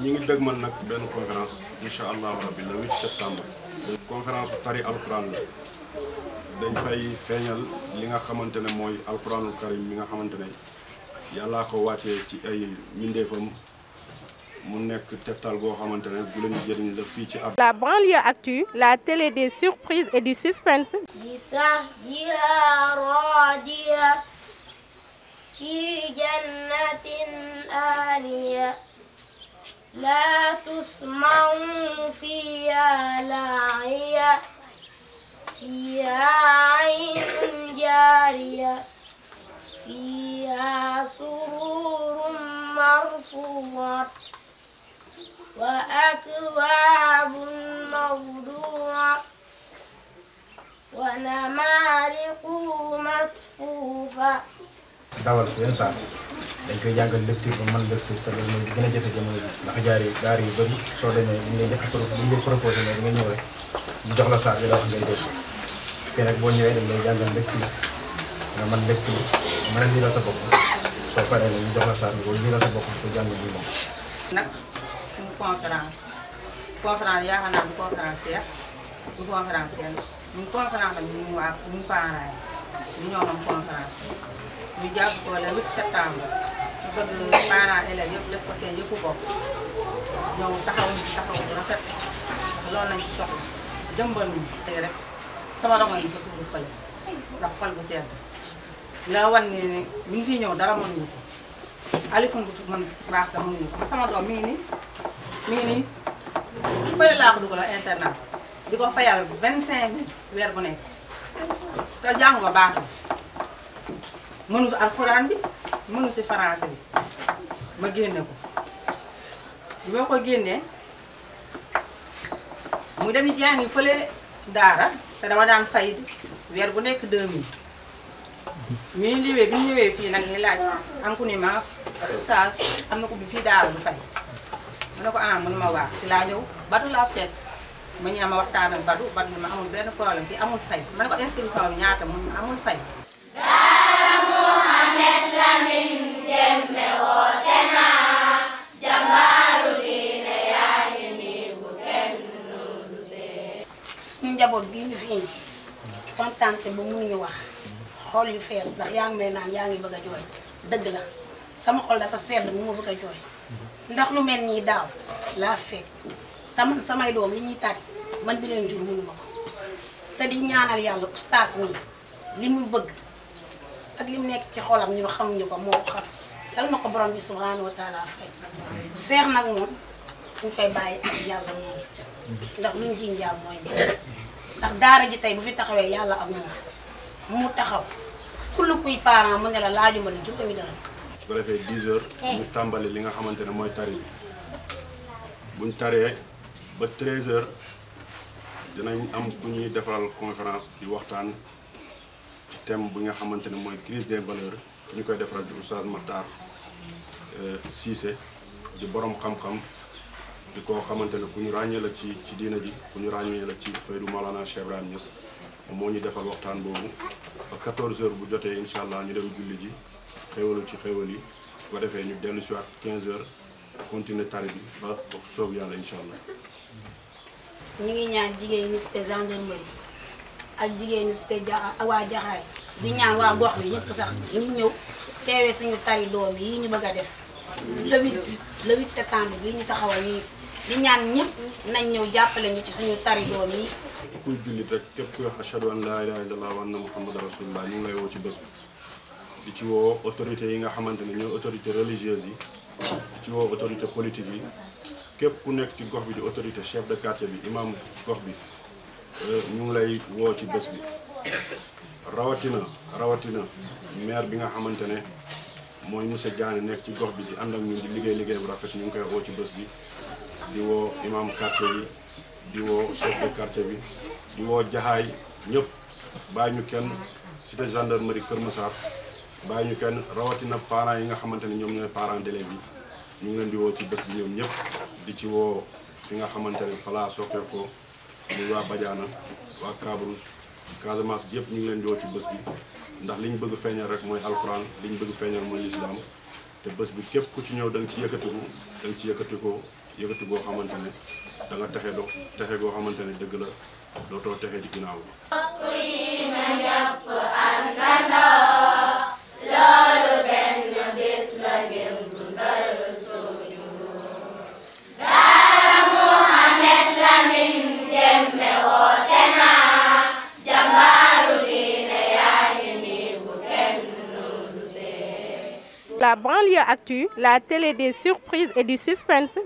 ñi ngi dëgmal nag benn conférence incha allahu rabbi le 8 septembre. conférence tari alquran la dañ fay feeñal li nga xamante ne mooy alquranul karim mi nga xamante ne yàllaa ko wàccee ci ay mbindeefam mu nekk tettal goo xamante ne bu leen jëriñ la fii ci La banlieue actu, la télé des surprises et du suspense. في جنة آلية لا تسمع فيها لاغية فيها عين جارية فيها سرور مرفوعة وأكواب موضوعة ونمارق مصفوفة. dawal yenn saa dañ koy jàngal lecture ba mën lecture te loolu mooy di gën a jafe jamono ji ndax daar yu bëri soo demee li ngay njëkk li ngay proposé ne di nga ñëw rek ñu jox la saar bi la wax ngay dégg te nag boo ñëwee dañ lay jàngal lecture nga mën lecture mën a liiral sa bopp soo paree nag ñu jox la saar bi boo liiral sa bopp ko jàng lii moom. nag suñu conférence yaakaar naa du conférence seex du conférence kenn ñun conférence la ñu waa ñu parents yi ñu ñoo moom conférence ñu jàpp ko le 8 septembre ñu bëgg parents élèves yëpp def ko seen yëfu bopp ñëw taxaw bu rafet loolu lañ ci soxla jëmbal ñu tey rek sama rongoñ yi ko tuuru fële ndax xol bu sedd la wan ne ñu ngi fiy ñëw dara mënuñu ko alifun bu man baax sax mënuñu ko sama doom mi ngi nii fële laa ko dugal internat di ko fayal 25 000 weer bu nekk te jàngu ba baax mënu si alxuraan bi mënu si français bi ma génne ko boo ko génnee mu dem jàngi fële daara te dama daan fay weer bu nekk 2000 ñu liwee bi ñu ñëwee fii nag ñu laaj am ku ni ma oustaz am na ko bi fii daara du fay ma ne ko mënuma waax ci laa ñëw batu laa fekk ma ñu ne ma waxtaanal batu bi ma amul benn problème fii amul fay ma ne ko inscription bi ñaata mun amul fay. Daara Mohamed Lamine Jemme woote naa jàmbaaru diine yaa ngi nii bu kenn du dee. suñu njaboot gi ñu fi indi kontante ba mënuñu wax xool yu fees ndax yaa ngi may naan yaa ngi bëgg a jooy dëgg la sama xol dafa sedd mu ma bëgg a jooy ndax lu mel nii daaw laa fekk te man samay doom li ñuy tari man bi leen jur mënuma ko te di ñaanal yàlla ustaas mi li mu bëgg ak li mu nekk ci xolam ñu xamuñu ko moo xam yàlla na ko borom bi subhanahu wa taala fay seex nag moom dañ koy bàyyi ak yàlla moom it ndax luñ ji njaam mooy ne ndax daara ji tey bu fi taxawee yàlla ak moom mu taxaw kullu kuy parent mu ne la laajuma la juróomi dara. su ko defee 10 heures ñu tàmbali li nga xamante ne mooy tari buñ taree ba 13 heures dinañ am ku ñuy defaral conférence di waxtaan ci thème bu nga xamante ne mooy crise des valeurs ñu koy defaral di Oustaz Makhtar Cissé di borom xam-xam di ko xamante ne ku ñu ràññee la ci diina ji ku ñu ràññee la ci Faydu Maolana Cheikh Ibrahim Niass moo ñu defal waxtaan boobu ba 14 heures bu jotee incha allah ñu dem julli ji xéwalu ci xéwal yi su ko defee ñu dellu si waat 15 heures continuer tari bi ba soob yàlla incha allah. ñu ngi ñaan jigéen ñi cité gendarmerie ak jigéen ñi cité waa Jaxaay di ñaan waa gox bi yëpp sax ñu ñëw teewee suñu tari doom yi ñu bëgg a def le 8 septembre bi ñu taxawal nii di ñaan ñëpp nañ ñëw jàppale ñu ci suñu tari doom yi. kuy jullit rek képp kuy wax ashhadu an laa ilaaha illallah wa anna muhammadan rasulullah ñu ngi lay woo ci bés bi di ci woo autorités yi nga xamante ne ñooy autorité religieuse yi di ci woo autorité politique yi képp ku nekk ci gox bi di autorité chef de quartier bi imam gox bi ñu ngi lay woo ci bés bi rawatina maire bi nga xamante ne mooy monsieur Diané nekk ci gox bi di ànd ak ñun di liggéey bu rafet ñu ngi koy woo ci bés bi di woo imam quartier yi di woo chef de quartier bi di woo jaxaay ñëpp bàyyi ñu kenn cité gendarmerie Kër Massar bàyyi ñu kenn rawatina parents yi nga xamante ne ñoom ñooy parents d'élèves yi ñu ngi leen di woo ci bés bi ñoom ñëpp di ci woo fi nga xamante ne fala sokkee ko muy waa Badiana waa Cabrousse Casamance gi yëpp ñu ngi leen di woo ci bés bi ndax li ñu bëgg feeñal rek mooy alxuraan li ñu bëgg feeñal mooy lislaam te bés bi képp ku ci ñëw da nga ci yëkkatiku yëkkati boo xamante ne da nga texe goo xamante ne dëgg la dootoo texe di ginnaaw bi. loolu benn bés la ngeen dundal suñu Daara Mohamed Lamine Jemme woote na jàmbaaru diine yaa ngi nii bu kenn du tee. La banlieue actu, la télé des surprises et du suspense.